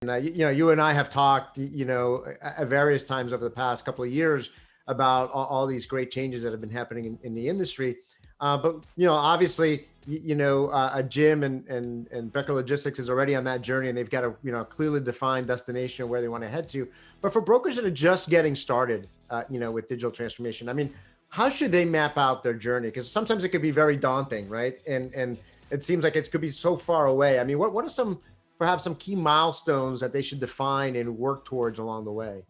You and I have talked, at various times over the past couple of years about all these great changes that have been happening in the industry. But obviously, Jim and Becker Logistics is already on that journey, and they've got a clearly defined destination where they want to head to. But for brokers that are just getting started, with digital transformation, I mean, how should they map out their journey? Because sometimes it could be very daunting, right? And it seems like it could be so far away. I mean, what are perhaps some key milestones that they should define and work towards along the way?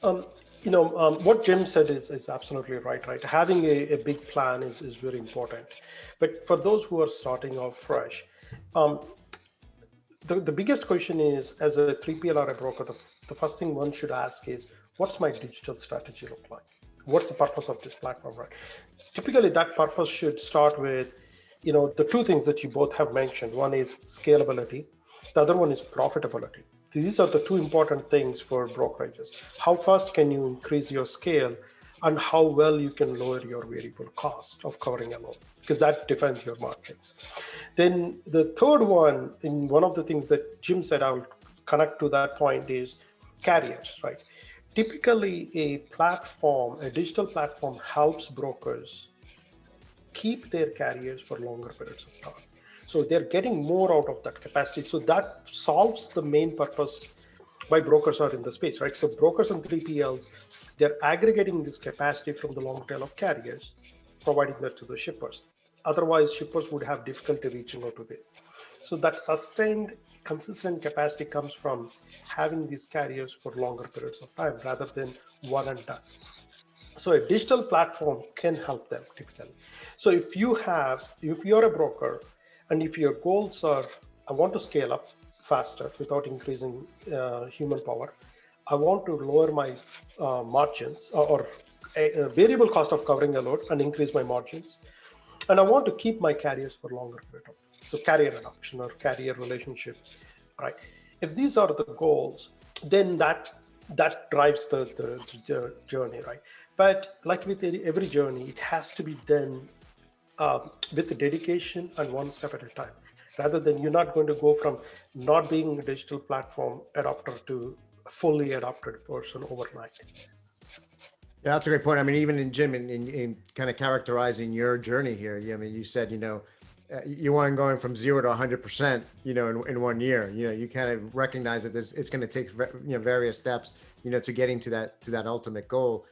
What Jim said is absolutely right. Having a big plan is very important. But for those who are starting off fresh, the biggest question is, as a 3PL or a broker, the first thing one should ask is, what's my digital strategy look like? What's the purpose of this platform, right? Typically, that purpose should start with, the two things that you both have mentioned. One is scalability. The other one is profitability. These are the two important things for brokerages. How fast can you increase your scale, and how well you can lower your variable cost of covering a loan, because that defines your margins. Then the third one, in one of the things that Jim said, I will connect to that point, is carriers, right? Typically, a digital platform helps brokers keep their carriers for longer periods of time. So they're getting more out of that capacity. So that solves the main purpose why brokers are in the space, right? So brokers and 3PLs, they're aggregating this capacity from the long tail of carriers, providing that to the shippers. Otherwise, shippers would have difficulty reaching out to this. So that sustained, consistent capacity comes from having these carriers for longer periods of time rather than one and done. So a digital platform can help them typically. So if you're a broker, and if your goals are, I want to scale up faster without increasing human power, I want to lower my margins or a variable cost of covering a load and increase my margins, and I want to keep my carriers for longer period of time. So carrier adoption or carrier relationship, right? If these are the goals, then that drives the journey, right? But like with every journey, it has to be done with dedication and one step at a time, rather than you're not going to go from not being a digital platform adopter to a fully adopted person overnight. Yeah, that's a great point. I mean, even in Jim, in kind of characterizing your journey here, I mean, you said, you weren't going from 0 to 100%, in 1 year. You kind of recognize that it's going to take, various steps, to getting to that ultimate goal.